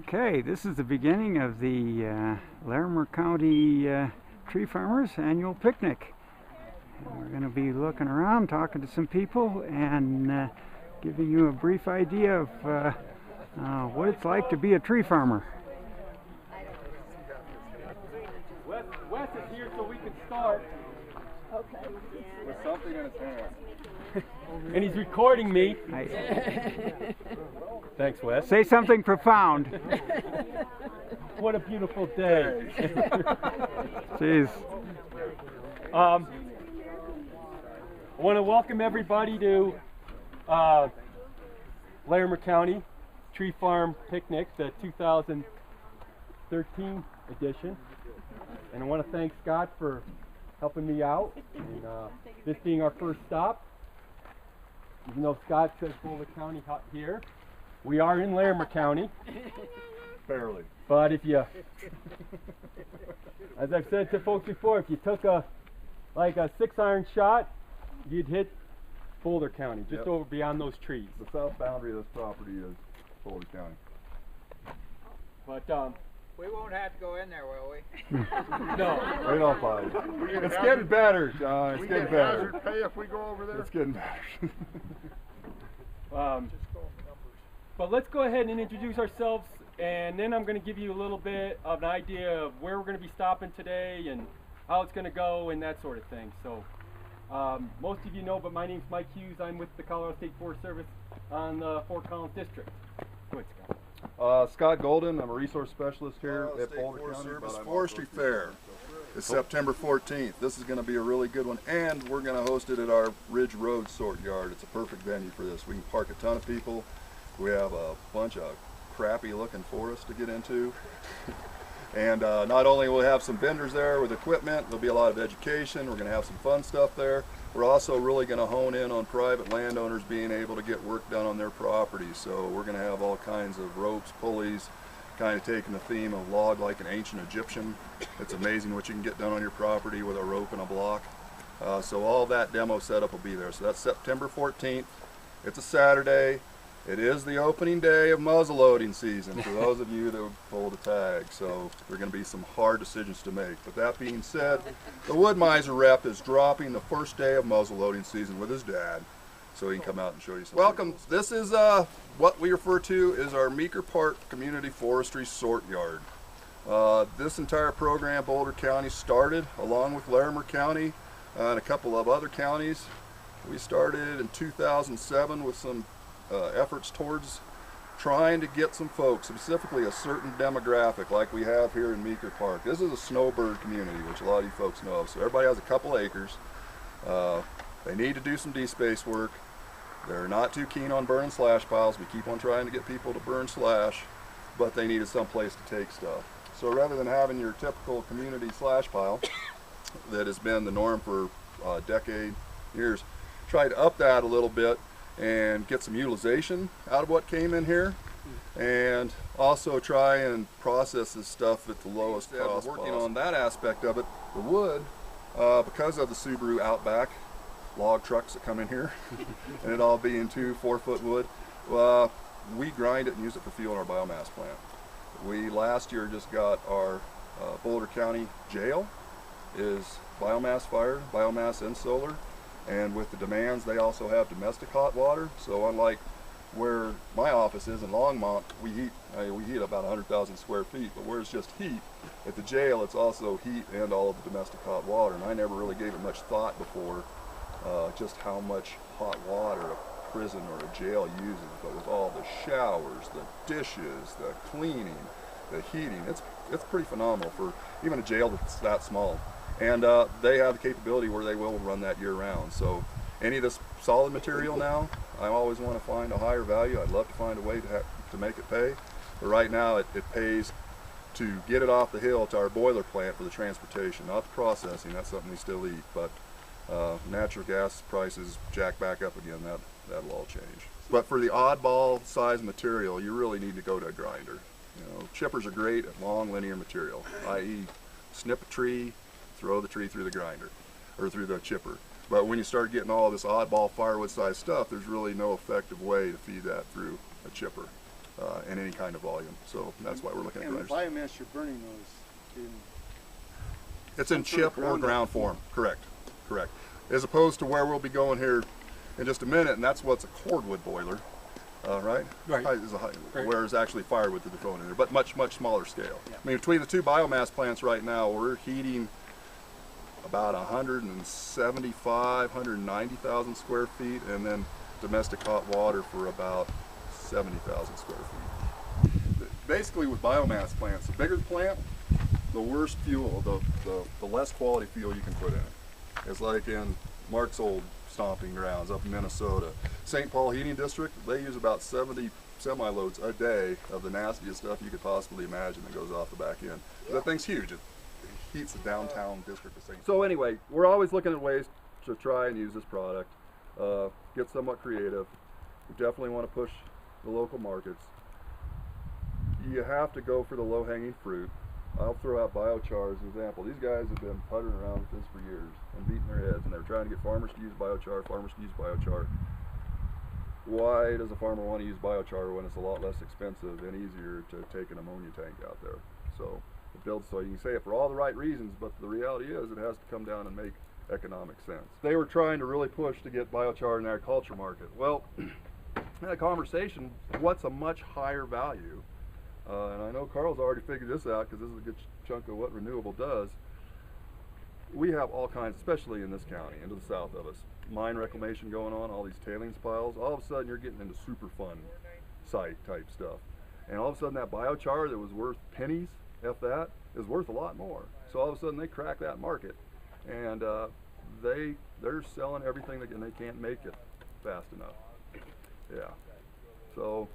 Okay, this is the beginning of the Larimer County Tree Farmers Annual Picnic. And we're going to be looking around, talking to some people, and giving you a brief idea of what it's like to be a tree farmer. Wes is here so we can start. Okay. With something in his hand. And he's recording me. Thanks, Wes. Say something profound. What a beautiful day. Jeez. I want to welcome everybody to Larimer County Tree Farm Picnic, the 2013 edition. And I want to thank Scott for helping me out, and this being our first stop. Even though Scott says Boulder County here, we are in Larimer County. Barely. But if you, as I've said to folks before, if you took a 6-iron shot, you'd hit Boulder County, just over beyond those trees. The south boundary of this property is Boulder County. But We won't have to go in there, will we? no. We don't fight. It's getting better, John. It's getting better. Hazard pay if we go over there? It's getting better. But let's go ahead and introduce ourselves, and then I'm going to give you a little bit of an idea of where we're going to be stopping today and how it's going to go and that sort of thing. So most of you know, but my name's Mike Hughes. I'm with the Colorado State Forest Service on the Fort Collins District. Go ahead, Scott. Scott Golden. I'm a resource specialist here at State Boulder Forest County. Service Forestry Fair. It's September 14th. This is going to be a really good one, and we're going to host it at our Ridge Road Sort Yard. It's a perfect venue for this. We can park a ton of people. We have a bunch of crappy looking forests to get into. And not only will we have some vendors there with equipment, there'll be a lot of education. We're going to have some fun stuff there. We're also really going to hone in on private landowners being able to get work done on their property. So we're going to have all kinds of ropes, pulleys, kind of taking the theme of log like an ancient Egyptian. It's amazing what you can get done on your property with a rope and a block. So all that demo setup will be there. So that's September 14th. It's a Saturday. It is the opening day of muzzleloading season for those of you that would pull the tag. So there are going to be some hard decisions to make. But that being said, the Wood Miser rep is dropping the first day of muzzleloading season with his dad, so he can come out and show you something. Welcome. This is what we refer to as our Meeker Park Community Forestry Sort Yard. This entire program, Boulder County started along with Larimer County and a couple of other counties. We started in 2007 with some efforts towards trying to get some folks, specifically a certain demographic like we have here in Meeker Park. This is a snowbird community, which a lot of you folks know of. So everybody has a couple acres. They need to do some de-space work. They're not too keen on burning slash piles. We keep on trying to get people to burn slash, but they needed some place to take stuff. So rather than having your typical community slash pile that has been the norm for a decade, years, try to up that a little bit and get some utilization out of what came in here, and also try and process this stuff at the lowest cost. Working on that aspect of it, the wood, because of the Subaru Outback log trucks that come in here, and it all being 2-4 foot wood, we grind it and use it for fuel in our biomass plant. We last year just got our Boulder County jail is biomass fired, biomass and solar. And with the demands, they also have domestic hot water. So unlike where my office is in Longmont, we heat about 100,000 square feet. But where it's just heat, at the jail it's also heat and all of the domestic hot water. And I never really gave it much thought before, just how much hot water a prison or a jail uses. But with all the showers, the dishes, the cleaning, the heating, it's pretty phenomenal for even a jail that's that small. And they have the capability where they will run that year-round. So any of this solid material now, I always want to find a higher value. I'd love to find a way to make it pay. But right now it pays to get it off the hill to our boiler plant for the transportation, not the processing. That's something we still eat. But natural gas prices jack back up again. That'll all change. But for the oddball size material, you really need to go to a grinder. You know, chippers are great at long linear material, i.e. snip a tree, throw the tree through the grinder, or through the chipper. But when you start getting all this oddball firewood sized stuff, there's really no effective way to feed that through a chipper. in any kind of volume. So that's why we're looking at And the grinders. biomass you're burning those in. It's in some sort chip of or ground form. Correct. Correct. As opposed to where we'll be going here in just a minute, and that's what's a cordwood boiler, right? Right. Right. Whereas actually firewood that they're throwing in there, but much smaller scale. I mean, between the two biomass plants right now, we're heating about 175, 190,000 square feet, and then domestic hot water for about 70,000 square feet. Basically, with biomass plants, the bigger the plant, the worse fuel, the less quality fuel you can put in it. It's like in Mark's old stomping grounds up in Minnesota. St. Paul Heating District, they use about 70 semi-loads a day of the nastiest stuff you could possibly imagine that goes off the back end. That thing's huge. It heats the downtown district of St. Paul. So anyway, we're always looking at ways to try and use this product, get somewhat creative. We definitely want to push the local markets. You have to go for the low-hanging fruit. I'll throw out biochar as an example. These guys have been puttering around with this for years and beating their heads, and they're trying to get farmers to use biochar, Why does a farmer want to use biochar when it's a lot less expensive and easier to take an ammonia tank out there? So it builds, so you can say it for all the right reasons, but the reality is it has to come down and make economic sense. They were trying to really push to get biochar in the agriculture market. Well, in that conversation, what's a much higher value? And I know Carl's already figured this out because this is a good chunk of what renewable does. We have all kinds, especially in this county and to the south of us, mine reclamation going on, all these tailings piles. All of a sudden you're getting into super fun site type stuff. And all of a sudden that biochar that was worth pennies, F that, is worth a lot more. So all of a sudden they crack that market, and they're selling everything and they can't make it fast enough. Yeah. So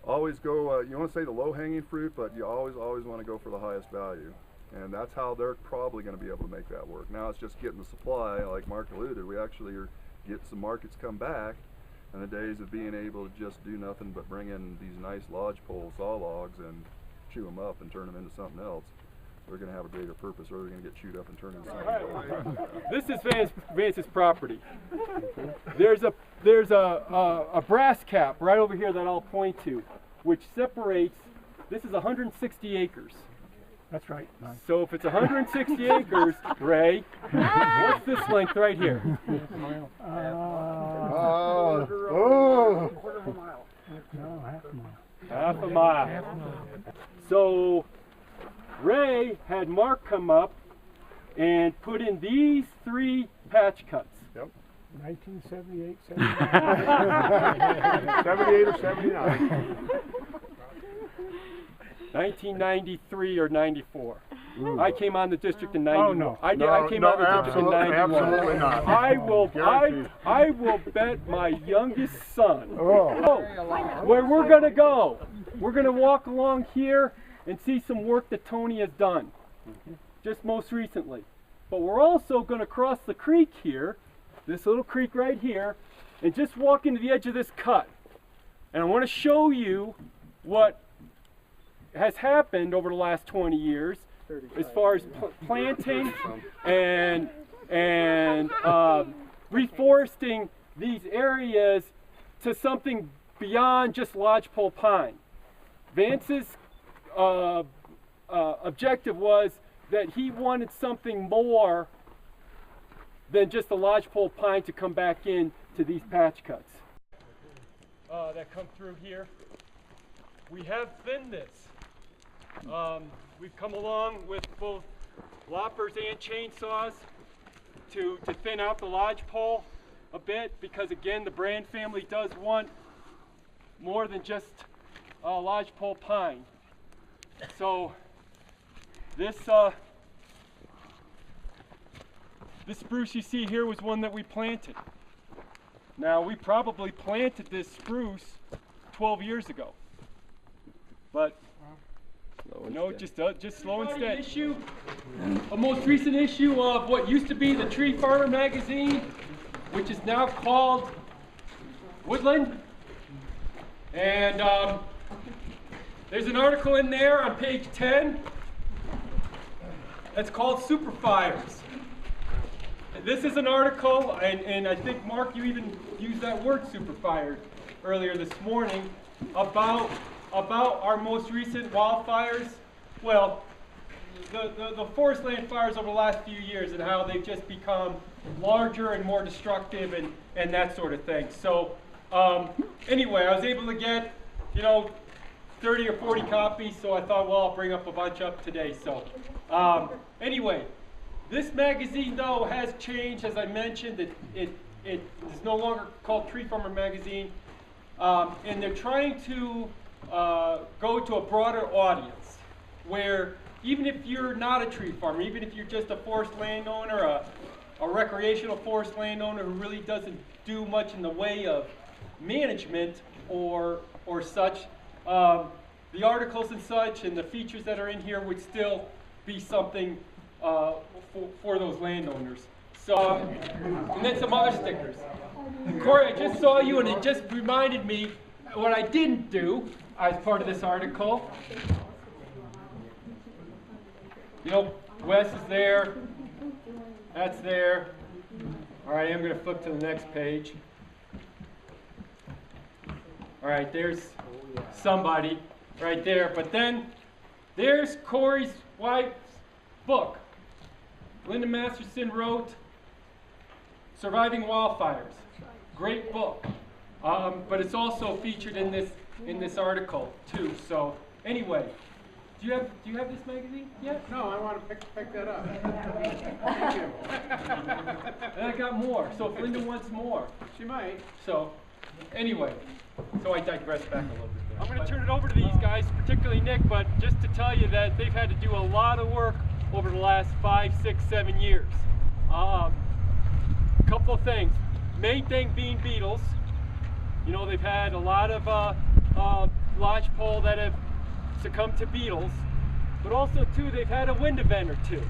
always go, you want to say the low-hanging fruit, but you always want to go for the highest value. And that's how they're probably going to be able to make that work. Now it's just getting the supply, like Mark alluded. We actually are getting some markets come back, and the days of being able to just do nothing but bring in these nice lodgepole saw logs and chew them up and turn them into something else. They're going to have a greater purpose, or they're going to get chewed up and turned into something else. This is Vance's property. There's a brass cap right over here that I'll point to, which separates. This is 160 acres. That's right. So if it's 160 acres, Ray, what's this length right here? Quarter of a mile. No, half a mile. Half a mile. So Ray had Mark come up and put in these 3 patch cuts. Yep. 1978, 79. 78 or 79. 1993 or 94. I came on the district in 91. Oh, no. I came on the district in 91. Absolutely not. I will bet my youngest son. Oh. Where we're gonna go. We're gonna walk along here and see some work that Tony has done, just most recently. But we're also gonna cross the creek here, this little creek right here, and just walk into the edge of this cut. And I want to show you what has happened over the last 20 years as far as planting and reforesting these areas to something beyond just lodgepole pine. Vance's objective was that he wanted something more than just the lodgepole pine to come back in to these patch cuts that come through here. We have thinned this. We've come along with both loppers and chainsaws to thin out the lodgepole a bit, because again the Brand family does want more than just lodgepole pine. So this spruce you see here was one that we planted. Now we probably planted this spruce 12 years ago, but just slow and steady. A most recent issue of what used to be the Tree Farmer magazine, which is now called Woodland. And there's an article in there on page 10 that's called Super Fires. This is an article, and I think Mark, you even used that word super fires earlier this morning. about our most recent wildfires. Well, the forest land fires over the last few years and how they've just become larger and more destructive and that sort of thing. So anyway, I was able to get, 30 or 40 copies, so I thought, well, I'll bring up a bunch up today. So anyway, this magazine though has changed, as I mentioned. It is no longer called Tree Farmer Magazine, and they're trying to go to a broader audience, where even if you're not a tree farmer, even if you're just a forest landowner, a recreational forest landowner who really doesn't do much in the way of management or such, the articles and such and the features that are in here would still be something for those landowners. So, and then some other stickers. Corey, I just saw you and it just reminded me what I didn't do as part of this article. Wes is there, that's there. All right, I'm going to flip to the next page. All right, there's somebody right there. But then there's Corey's wife's book. Linda Masterson wrote Surviving Wildfires. Great book. But it's also featured in this article too. So anyway, do you have this magazine yet? No, I want to pick that up. Thank you. And I got more. So if Linda wants more, She might. so anyway, so I digress back a little bit there. I'm going to turn it over to these guys, particularly Nick, but just to tell you that they've had to do a lot of work over the last 5, 6, 7 years. Couple of things. Main thing being beetles. They've had a lot of lodgepole that have succumbed to beetles, but also too they've had a wind event or two.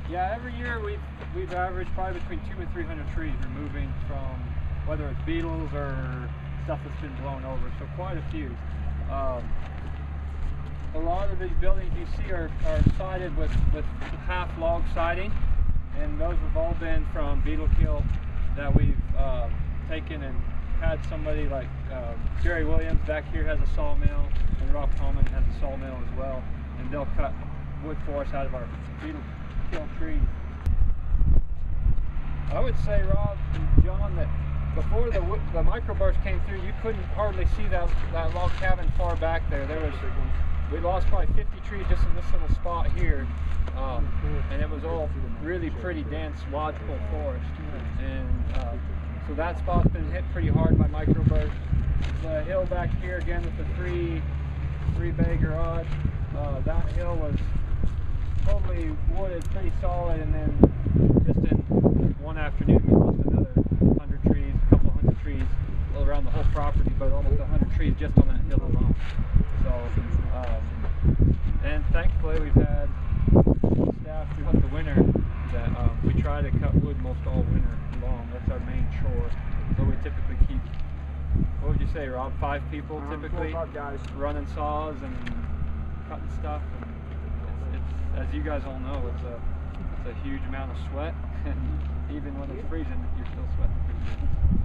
Yeah, every year we've averaged probably between 200 and 300 trees removing from whether it's beetles or stuff that's been blown over, so quite a few. A lot of these buildings you see are sided with half log siding, and those have all been from beetle kill that we've taken and had somebody like Jerry Williams back here has a sawmill, and Rob Coleman has a sawmill as well, and they'll cut wood for us out of our beetle kill trees. I would say, Rob and John, that before the microburst came through, you couldn't hardly see that log cabin far back there. We lost probably 50 trees just in this little spot here, and it was all really pretty dense lodgepole forest. And so that spot's been hit pretty hard by microburst. The hill back here again with the three bay garage, that hill was totally wooded, pretty solid, and then just in one afternoon we lost another 100 trees, a couple hundred trees around the whole property, but almost 100 trees just on that hill alone. So, and thankfully we've had staff throughout the winter that we try to cut wood most all winter long. That's our main chore. So we typically keep, what would you say, Rob, 5 people typically 4 or 5 guys running saws and cutting stuff. And it's, as you guys all know, it's a huge amount of sweat, and even when it's freezing, you're still sweating pretty good.